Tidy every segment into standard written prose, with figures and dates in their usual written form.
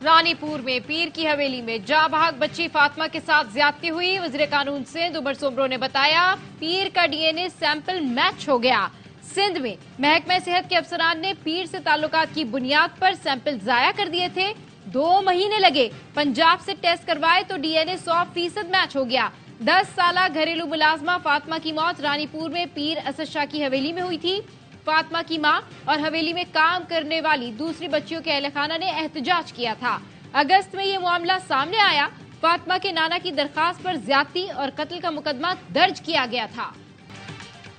रानीपुर में पीर की हवेली में जाबाहक बच्ची फातिमा के साथ ज्यादती हुई। वज़ीर कानून सिंध उमर सोमरो ने बताया पीर का डीएनए सैंपल मैच हो गया। सिंध में महकमा सेहत के अफसरान ने पीर से ताल्लुकात की बुनियाद पर सैंपल जाया कर दिए थे। 2 महीने लगे, पंजाब से टेस्ट करवाए तो डीएनए 100% मैच हो गया। 10 साला घरेलू मुलाजमा फातिमा की मौत रानीपुर में पीर असद शाह की हवेली में हुई थी। फातिमा की मां और हवेली में काम करने वाली दूसरी बच्चियों के अहले खाना ने एहतजाज किया था। अगस्त में ये मामला सामने आया। फातिमा के नाना की दरखास्त पर ज्यादती और कत्ल का मुकदमा दर्ज किया गया था।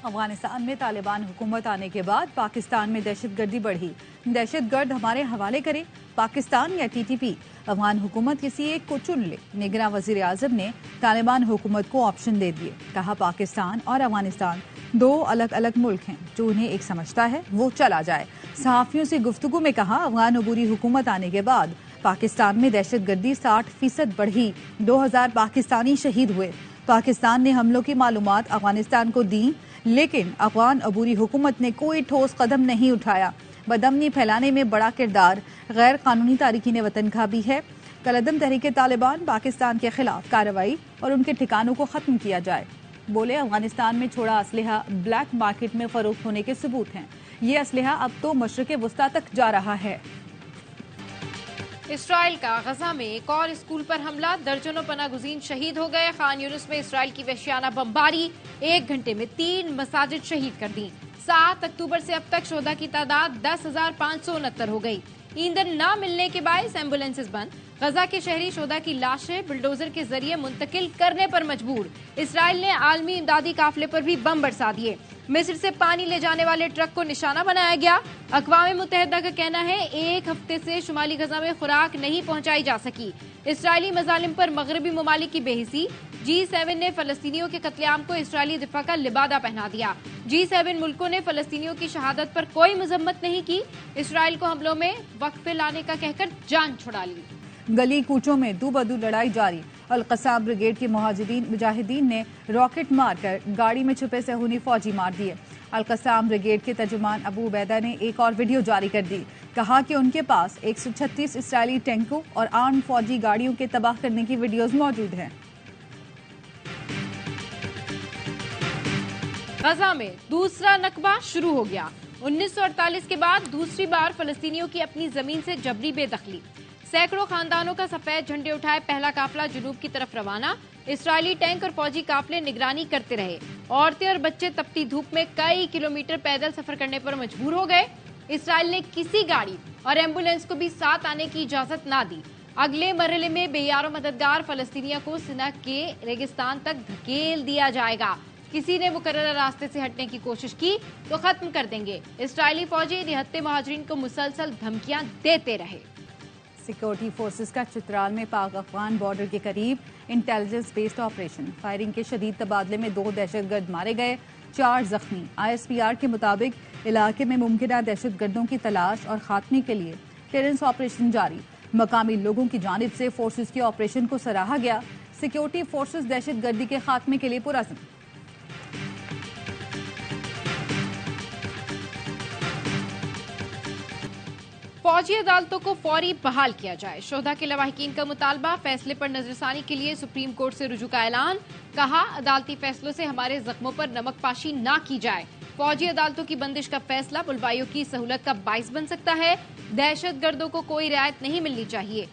अफगानिस्तान में तालिबान हुकूमत आने के बाद पाकिस्तान में दहशतगर्दी बढ़ी। दहशतगर्द हमारे हवाले करे, पाकिस्तान या टीटीपी, अफगान हुकूमत किसी एक को चुन ले। निगरान वजीर आजम ने तालिबान हुकूमत को ऑप्शन दे दिए। कहा पाकिस्तान और अफगानिस्तान 2 अलग अलग मुल्क हैं, जो उन्हें एक समझता है वो चला जाए। सहाफियों से गुफ्तगू में कहा अफगान अबूरी हुकूमत आने के बाद पाकिस्तान में दहशतगर्दी 60% बढ़ी। 2000 पाकिस्तानी शहीद हुए। पाकिस्तान ने हमलों की मालूमात अफगानिस्तान को दी, लेकिन अफगान अबूरी हुकूमत ने कोई ठोस कदम नहीं उठाया। बदअमनी फैलाने में बड़ा किरदार गैर कानूनी तारिकीन वतन का भी है। कलअदम तहरीक तालिबान पाकिस्तान के खिलाफ कार्रवाई और उनके ठिकानों को खत्म किया जाए। बोले अफगानिस्तान में छोड़ा असलहा ब्लैक मार्केट में फरोख्त होने के सबूत हैं। ये असलहा अब तो मशरिक़ वस्ता तक जा रहा है। इसराइल का गजा में एक और स्कूल पर हमला, दर्जनों पनागुज़ीन शहीद हो गए। खान यूनिस में इसराइल की वहशियाना बमबारी, 1 घंटे में 3 मसाजिद शहीद कर दी। 7 अक्टूबर से अब तक शोधा की तादाद 10,569 हो गई। ईंधन न मिलने के बायस एम्बुलेंसेज बंद। गजा के शहरी शोधा की लाशें बुलडोजर के जरिए मुंतकिल करने पर मजबूर। इसराइल ने आलमी इमदादी काफिले पर भी बम बरसा दिए। मिस्र से पानी ले जाने वाले ट्रक को निशाना बनाया गया। अक़वाम मुत्तहिदा का कहना है 1 हफ्ते से शुमाली गजा में खुराक नहीं पहुंचाई जा सकी। इसराइली मजालिम पर मगरबी ममालिक की बेहिसी। G7 ने फलस्तीनियों के कत्लेआम को इसराइली दिफा का लिबादा पहना दिया। G7 मुल्कों ने फलस्तीनियों की शहादत पर कोई मजम्मत नहीं की। इसराइल को हमलों में वक्फे लाने का कहकर जान छुड़ा ली। गली कूचों में दू बदू लड़ाई जारी। अल-क़साम ब्रिगेड के मुजाहिदीन ने रॉकेट मारकर गाड़ी में छुपे सहूनी फौजी मार दिए। अल-क़साम ब्रिगेड के तर्जुमान अबू उबैदा ने एक और वीडियो जारी कर दी। कहा कि उनके पास 136 इसराइली टैंकों और आर्म फौजी गाड़ियों के तबाह करने की वीडियोज मौजूद हैं। गजा में दूसरा नकबा शुरू हो गया। 1948 के बाद दूसरी बार फलस्तीनियों की अपनी जमीन से जबरी बेदखली। सैकड़ों खानदानों का सफेद झंडे उठाए पहला काफिला जुनूब की तरफ रवाना। इसराइली टैंक और फौजी काफिले निगरानी करते रहे। औरतें और बच्चे तपती धूप में कई किलोमीटर पैदल सफर करने पर मजबूर हो गए। इसराइल ने किसी गाड़ी और एम्बुलेंस को भी साथ आने की इजाजत ना दी। अगले मरहले में बेयारो मददगार फलस्तीनियों को सिना के रेगिस्तान तक धकेल दिया जाएगा। किसी ने मुकर्रर रास्ते से हटने की कोशिश की तो खत्म कर देंगे। इसराइली फौजी निहत्ते महाजरीन को मुसलसल धमकियां देते रहे। सिक्योरिटी फोर्सेस का चित्राल में पाक अफगान बॉर्डर के करीब इंटेलिजेंस बेस्ड ऑपरेशन। फायरिंग के शदीद तबादले में 2 दहशतगर्द मारे गए, 4 जख्मी। ISPR के मुताबिक इलाके में मुमकिन दहशतगर्दों की तलाश और खात्मे के लिए क्लियरेंस ऑपरेशन जारी। मकामी लोगों की जानिब से फोर्सेस के ऑपरेशन को सराहा गया। सिक्योरिटी फोर्सेस दहशतगर्दी के खात्मे के लिए पुरअज़्म। फौजी अदालतों को फौरी बहाल किया जाए। शोधा के लवाहिकीन का मुतालबा। फैसले पर नजरसानी के लिए सुप्रीम कोर्ट से रुजू का ऐलान। कहा अदालती फैसलों से हमारे जख्मों पर नमकपाशी ना की जाए। फौजी अदालतों की बंदिश का फैसला बुलवाइयों की सहूलत का बाइस बन सकता है। दहशतगर्दों को कोई रियायत नहीं मिलनी चाहिए।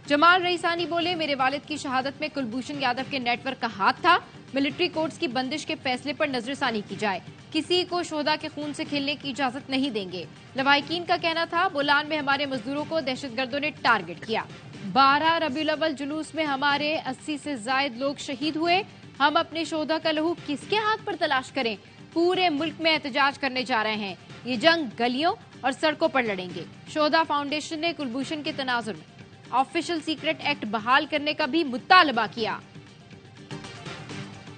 जमाल रईसानी बोले मेरे वालिद की शहादत में कुलभूषण यादव के नेटवर्क का हाथ था। मिलिट्री कोर्ट्स की बंदिश के फैसले पर नजरसानी की जाए। किसी को शोधा के खून से खेलने की इजाजत नहीं देंगे। लवाहिकीन का कहना था बोलान में हमारे मजदूरों को दहशतगर्दों ने टारगेट किया। 12 रबीउल अव्वल जुलूस में हमारे 80 से जायद लोग शहीद हुए। हम अपने शोधा का लहू किसके हाथ पर तलाश करें? पूरे मुल्क में एहतजाज करने जा रहे हैं। ये जंग गलियों और सड़कों पर लड़ेंगे। शोधा फाउंडेशन ने कुलभूषण के तनाजुर में ऑफिशियल सीक्रेट एक्ट बहाल करने का भी मुतालबा किया।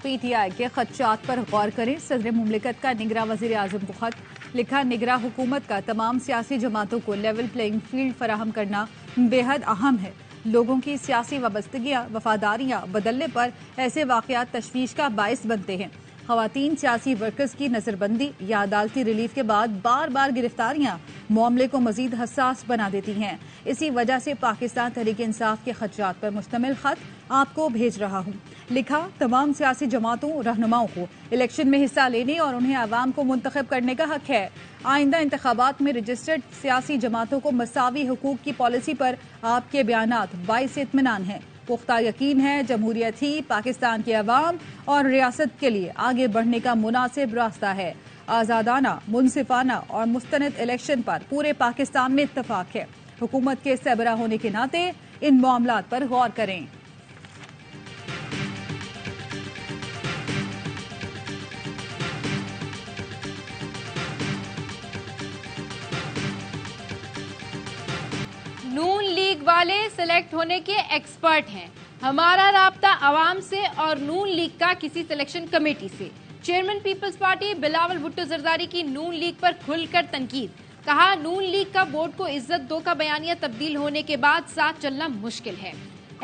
PTI के खदशात पर गौर करें। सदर मुमलिकत का निगरां वज़ीर आज़म को खत लिखा। निगरां हुकूमत का तमाम सियासी जमातों को लेवल प्लेइंग फील्ड फराहम करना बेहद अहम है। लोगों की सियासी वाबस्तगियाँ वफादारियाँ बदलने पर ऐसे वाक़यात तशवीश का बायस बनते हैं। खवातीन सियासी वर्कर्स की नजरबंदी या अदालती रिलीफ के बाद बार बार गिरफ्तारियां मामले को मजीद हसास बना देती हैं। इसी वजह से पाकिस्तान तहरीक इंसाफ के खदशात पर मुश्तमिल खत आपको भेज रहा हूँ। लिखा, तमाम सियासी जमातों रहनुमाओं को इलेक्शन में हिस्सा लेने और उन्हें आवाम को मुंतखब करने का हक है। आइंदा इंतखाबात में रजिस्टर्ड सियासी जमातों को मसावी हुकूक की पॉलिसी पर आपके बयानात बाइस इत्मीनान हैं। पुख्ता यकीन है जमहूरियत ही पाकिस्तान के अवाम और रियासत के लिए आगे बढ़ने का मुनासिब रास्ता है। आज़ादाना, मुनसिफाना और मुस्तनद इलेक्शन पर पूरे पाकिस्तान में इत्तफाक है। हुकूमत के सरबराह होने के नाते इन मामलात पर गौर करें। नून लीग वाले सिलेक्ट होने के एक्सपर्ट हैं। हमारा राब्ता आवाम से और नून लीग का किसी सिलेक्शन कमेटी से। Chairman Peoples Party Bilawal Bhutto Zardari की नून लीग पर खुलकर तनकीद। कहा, नून लीग का बोर्ड को इज्जत दो का बयानिया तब्दील होने के बाद साथ चलना मुश्किल है।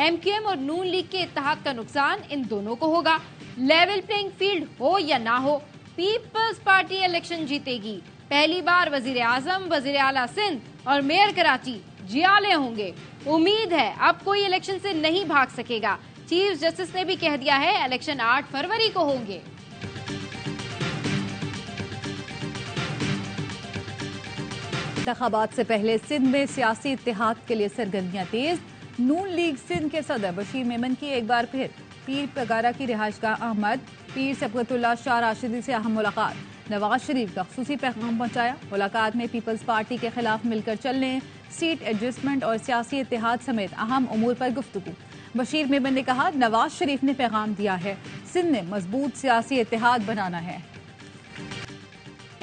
एमक्यूएम और नून लीग के इत्तेहाद का नुकसान इन दोनों को होगा। लेवल प्लेइंग फील्ड हो या ना हो, पीपल्स पार्टी इलेक्शन जीतेगी। पहली बार वजीर आजम, वजीर आला सिंध और मेयर कराची जियाले होंगे। उम्मीद है अब कोई इलेक्शन से नहीं भाग सकेगा। चीफ जस्टिस ने भी कह दिया है इलेक्शन 8 फरवरी को होंगे। इंतखाबात से पहले सिंध में सियासी इत्तेहाद के लिए सरगर्मियां तेज। नून लीग सिंध के सदर बशीर मेमन की एक बार फिर पीर पगारा की रिहाइशगाह अहमद पीर सबकतुल्लाह शाह राशिदी से अहम मुलाकात। नवाज शरीफ का खुसूसी पैगाम पहुंचाया। मुलाकात में पीपल्स पार्टी के खिलाफ मिलकर चलने, सीट एडजस्टमेंट और सियासी इत्तेहाद समेत अहम उमूर पर गुफ्तगू। बशीर मेमन ने कहा, नवाज शरीफ ने पैगाम दिया है, सिंध में मजबूत सियासी इत्तेहाद बनाना है।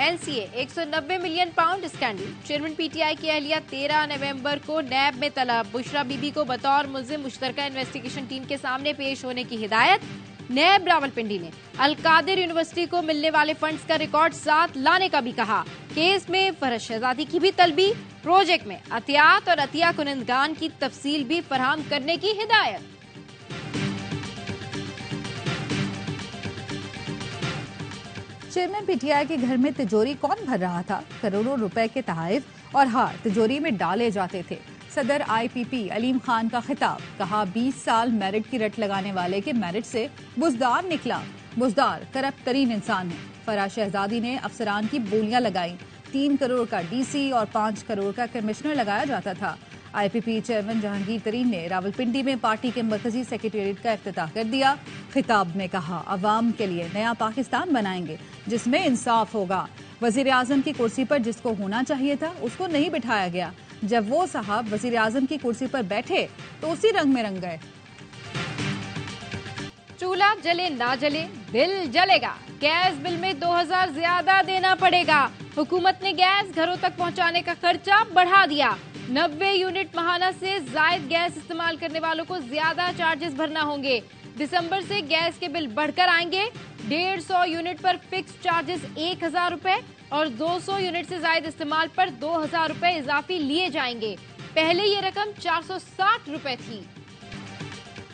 NCA 190 million pound scandal. Chairman PTI की अहलिया 13 नवंबर को नैब में तलब। बुशरा बीबी को बतौर मुल्जिम मुश्तरका इन्वेस्टिगेशन टीम के सामने पेश होने की हिदायत। नैब रावलपिंडी ने अलकादिर यूनिवर्सिटी को मिलने वाले फंड्स का रिकॉर्ड साथ लाने का भी कहा। केस में फरज शहजादी की भी तलबी। प्रोजेक्ट में अतियात और अतिया कुनंदगान की तफसील भी फराहम करने की हिदायत। चेयरमैन पीटीआई के घर में तिजोरी कौन भर रहा था? करोड़ों रुपए के तहाइफ और हार तिजोरी में डाले जाते थे। सदर आईपीपी अलीम खान का खिताब। कहा, 20 साल मेरिट की रट लगाने वाले के मेरिट से बुजदार निकला। बुजदार करप्ट तरीन इंसान है। फराज शहजादी ने अफसरान की बोलियां लगाई। 3 करोड़ का डीसी और 5 करोड़ का कमिश्नर लगाया जाता था। आईपीपी चेयरमैन जहांगीर तरीन ने रावलपिंडी में पार्टी के मरकजी सेक्रेटेरिएट का इफ्तिताह कर दिया। खिताब में कहा, अवाम के लिए नया पाकिस्तान बनाएंगे जिसमें इंसाफ होगा। वजीर आजम की कुर्सी पर जिसको होना चाहिए था उसको नहीं बिठाया गया। जब वो साहब वजीर आजम की कुर्सी पर बैठे तो उसी रंग में रंग गए। चूल्हा जले ना जले बिल जलेगा। गैस बिल में 2000 ज्यादा देना पड़ेगा। हुकूमत ने गैस घरों तक पहुंचाने का खर्चा बढ़ा दिया। 90 यूनिट माहाना से जायद गैस इस्तेमाल करने वालों को ज्यादा चार्जेस भरना होंगे। दिसंबर से गैस के बिल बढ़कर आएंगे। 150 यूनिट पर फिक्स चार्जेस 1000 रुपए और 200 यूनिट से ज्यादा इस्तेमाल पर 2000 रुपए इजाफी लिए जाएंगे। पहले ये रकम 460 रुपए थी।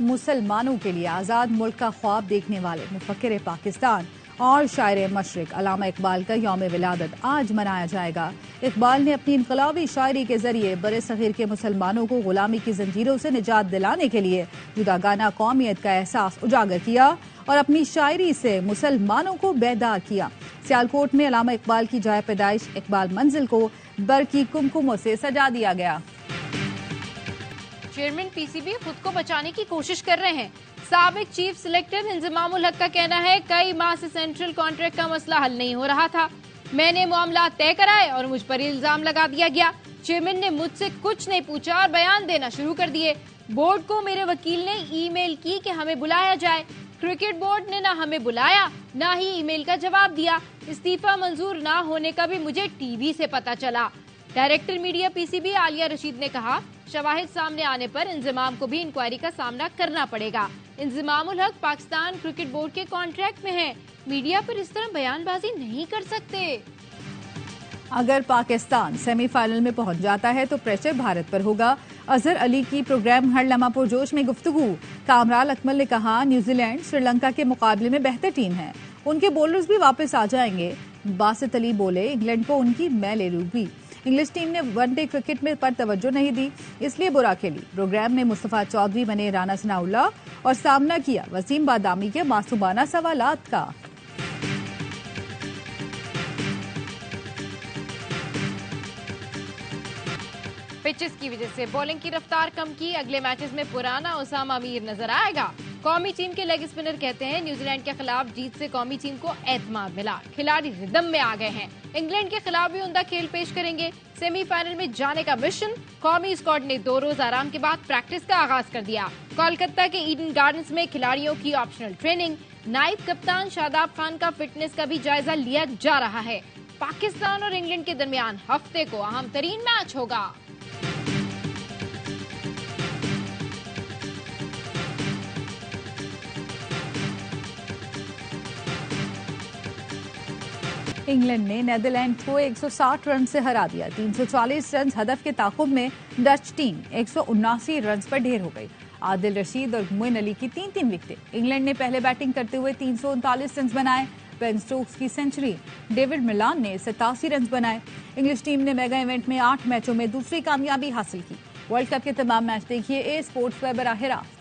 मुसलमानों के लिए आजाद मुल्क का ख्वाब देखने वाले मुफक्किर पाकिस्तान और शायर मशरिक अल्लामा इकबाल का यौम विलादत आज मनाया जाएगा। इकबाल ने अपनी इनकलाबी शायरी के जरिए बड़े सगीर के मुसलमानों को गुलामी की जंजीरों से निजात दिलाने के लिए जुदागाना कौमियत का एहसास उजागर किया और अपनी शायरी से मुसलमानों को बेदार किया। सियालकोट में अल्लामा इकबाल की जाए पैदाइश इकबाल मंजिल को बरकी कुमकुमों से सजा दिया गया। चेयरमैन पीसीबी खुद को बचाने की कोशिश कर रहे हैं। साबिक चीफ सिलेक्टर इंजमामुल हक का कहना है, कई माह से सेंट्रल कॉन्ट्रैक्ट का मसला हल नहीं हो रहा था। मैंने मामला तय कराए और मुझ पर इल्जाम लगा दिया गया। चेयरमैन ने मुझसे कुछ नहीं पूछा और बयान देना शुरू कर दिए। बोर्ड को मेरे वकील ने ईमेल की कि हमें बुलाया जाए। क्रिकेट बोर्ड ने ना हमें बुलाया ना ही ईमेल का जवाब दिया। इस्तीफा मंजूर ना होने का भी मुझे टीवी से पता चला। Director media PCB Alia Rashid ने कहा, शवाहिद सामने आने पर इंजमाम को भी इंक्वायरी का सामना करना पड़ेगा। इंजमामुल हक पाकिस्तान क्रिकेट बोर्ड के कॉन्ट्रैक्ट में है। मीडिया पर इस तरह बयानबाजी नहीं कर सकते। अगर पाकिस्तान सेमीफाइनल में पहुंच जाता है तो प्रेशर भारत पर होगा। अजहर अली की प्रोग्राम हर लम्हा पुरजोश में गुफ्तगू। कामरान अकमल ने कहा, न्यूजीलैंड श्रीलंका के मुकाबले में बेहतर टीम है। उनके बॉलर्स भी वापस आ जाएंगे। बासित अली बोले, इंग्लैंड को उनकी मैं ले लूंगी। इंग्लिश टीम ने वनडे क्रिकेट में पर तवज्जो नहीं दी, इसलिए बुरा खेली। प्रोग्राम में मुस्तफा चौधरी बने राना सनाउल्लाह और सामना किया वसीम बादामी के मासूमाना सवालात का। पिचेस की वजह से बॉलिंग की रफ्तार कम की, अगले मैचेस में पुराना उसामा मीर नजर आएगा। कौमी टीम के लेग स्पिनर कहते हैं, न्यूजीलैंड के खिलाफ जीत से कौमी टीम को एतमाद मिला, खिलाड़ी रिदम में आ गए हैं। इंग्लैंड के खिलाफ भी उमदा खेल पेश करेंगे। सेमीफाइनल में जाने का मिशन। कौमी स्क्वाड ने 2 रोज आराम के बाद प्रैक्टिस का आगाज कर दिया। कोलकाता के ईडन गार्डन्स में खिलाड़ियों की ऑप्शनल ट्रेनिंग। नायब कप्तान शादाब खान का फिटनेस का भी जायजा लिया जा रहा है। पाकिस्तान और इंग्लैंड के दरमियान हफ्ते को अहम तरीन मैच होगा। इंग्लैंड ने नीदरलैंड को 160 रन से हरा दिया। 340 रन हदफ के ताकुब में डच टीम 179 रन पर ढेर हो गई। आदिल रशीद और मोइन अली की 3-3 विकेटें। इंग्लैंड ने पहले बैटिंग करते हुए 339 रन बनाए। बेन स्टोक्स की सेंचुरी, डेविड मिलान ने 87 रन बनाए। इंग्लिश टीम ने मेगा इवेंट में 8 मैचों में दूसरी कामयाबी हासिल की। वर्ल्ड कप के तमाम मैच देखिए ए स्पोर्ट्स पर बराह रास्त।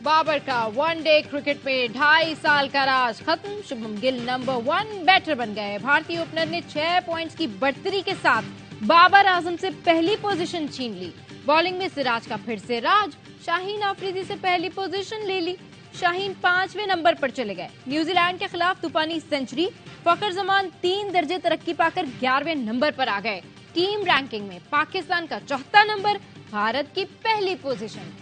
बाबर का वनडे क्रिकेट में 2.5 साल का राज खत्म। शुभम गिल नंबर 1 बैटर बन गए। भारतीय ओपनर ने 6 पॉइंट्स की बढ़तरी के साथ बाबर आजम से पहली पोजीशन छीन ली। बॉलिंग में सिराज का फिर से राज। शाहीन आफरीदी से पहली पोजीशन ले ली। शाहीन 5वें नंबर पर चले गए। न्यूजीलैंड के खिलाफ तूफानी सेंचुरी। फखर जमान 3 दर्जे तरक्की पाकर 11वें नंबर पर आ गए। टीम रैंकिंग में पाकिस्तान का 4था नंबर, भारत की पहली पोजीशन।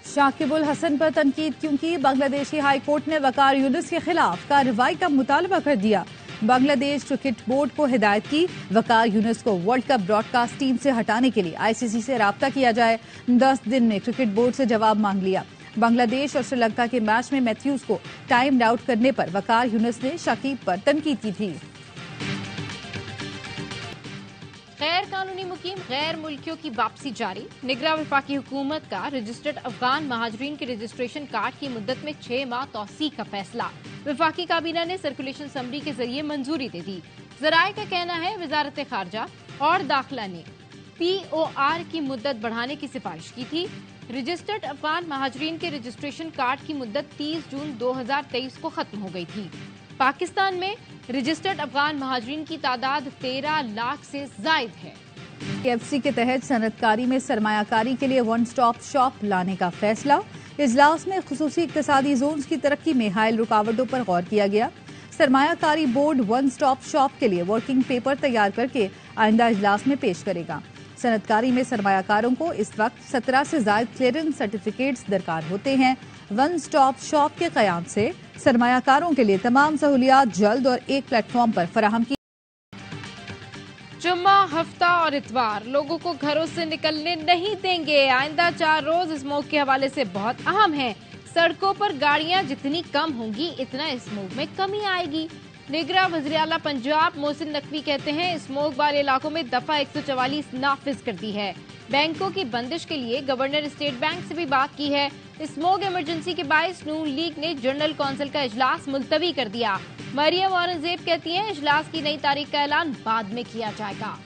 शाकिबुल हसन पर तनकीद क्यों की? बांग्लादेशी हाई कोर्ट ने वकार यूनुस के खिलाफ कार्रवाई का मुतालबा कर दिया। बांग्लादेश क्रिकेट बोर्ड को हिदायत की, वकार यूनुस को वर्ल्ड कप ब्रॉडकास्ट टीम से हटाने के लिए आईसीसी से राब्ता किया जाए। 10 दिन में क्रिकेट बोर्ड से जवाब मांग लिया। बांग्लादेश और श्रीलंका के मैच में मैथ्यूज को टाइम आउट करने पर वकार यूनुस ने शाकिब पर तनकीद की थी। गैर कानूनी मुकीम गैर मुल्कियों की वापसी जारी। निगरां वफाकी हुकूमत का रजिस्टर्ड अफगान महाजरीन के रजिस्ट्रेशन कार्ड की मुद्दत में 6 माह तौसीक का फैसला। वफाकी काबीना ने सर्कुलेशन समरी के जरिए मंजूरी दे दी। जराये का कहना है, वजारत खारजा और दाखिला ने POR की मुद्दत बढ़ाने की सिफारिश की थी। रजिस्टर्ड अफगान महाजरीन के रजिस्ट्रेशन कार्ड की मुद्दत 30 जून 2023 को खत्म हो गई थी। पाकिस्तान में रजिस्टर्ड अफगान महाजरीन की तादाद 13 लाख से जायद है। KFC के तहत सनतकारी में सरमायाकारी के लिए वन स्टॉप शॉप लाने का फैसला। इजलास में खुसूसी इक्तिसादी जोन्स की तरक्की में हायल रुकावटों पर गौर किया गया। सरमायाकारी बोर्ड वन स्टॉप शॉप के लिए वर्किंग पेपर तैयार करके आइंदा इजलास में पेश करेगा। सनतकारी में सरमायाकारों को इस वक्त 17 से जायद क्लियरेंस सर्टिफिकेट्स दरकार होते हैं। वन स्टॉप शॉप के कयाम से सरमायाकारों के लिए तमाम सहूलियात जल्द और एक प्लेटफॉर्म पर फराहम की। जुम्मा, हफ्ता और इतवार लोगों को घरों से निकलने नहीं देंगे। आइंदा 4 रोज स्मोक के हवाले से बहुत अहम है। सड़कों पर गाड़ियां जितनी कम होंगी, इतना स्मोक में कमी आएगी। निगरां वज़ीर आला पंजाब मोहसिन नकवी कहते हैं, स्मोक वाले इलाकों में दफा 144 नाफिज कर दी है। बैंकों की बंदिश के लिए गवर्नर स्टेट बैंक से भी बात की है। स्मोक इमरजेंसी के बायस नून लीग ने जनरल कौंसिल का इजलास मुलतवी कर दिया। मरियम औरंगजेब कहती हैं, इजलास की नई तारीख का ऐलान बाद में किया जाएगा।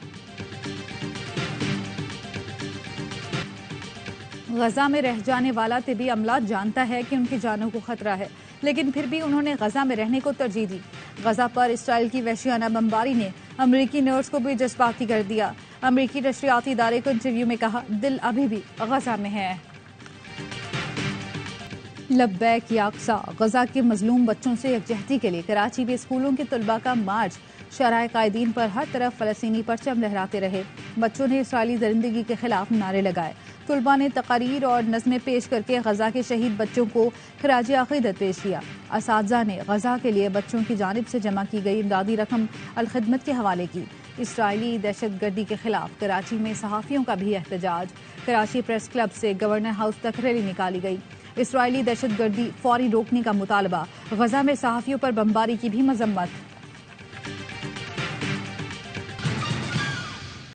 गजा में रह जाने वाला तिबी अमला जानता है कि उनकी जानों को खतरा है, लेकिन फिर भी उन्होंने गजा में रहने को तरजीह दी। गजा पर इसराइल की वहशियाना बमबारी ने अमरीकी नर्स को भी जज्बाती कर दिया। अमरीकी नशरियाती इदारे को इंटरव्यू में कहा, दिल अभी भी गजा में है। लब्बैक या अक्सा, गजा के मजलूम बच्चों से यकजहती के लिए कराची में स्कूलों के तलबा का मार्च। शराय कायदीन पर हर तरफ फलस्तीनी परचम लहराते रहे। बच्चों ने इसराइली दरिंदगी के खिलाफ नारे लगाए। तुलबा ने तकारीर और नज़में पेश करके गजा के शहीद बच्चों को खराज अक़ीदत पेश किया। असातिज़ा ने गजा के लिए बच्चों की जानिब से जमा की गई इमदादी रकम अलखिदमत के हवाले की। इसराइली दहशत गर्दी के खिलाफ कराची में सहाफ़ियों का भी एहतजाज। कराची प्रेस क्लब से गवर्नर हाउस तक रैली निकाली गई। इसराइली दहशत गर्दी फौरी रोकने का मुतालबा। गजा में सहाफ़ियों पर बमबारी की भी मजम्मत।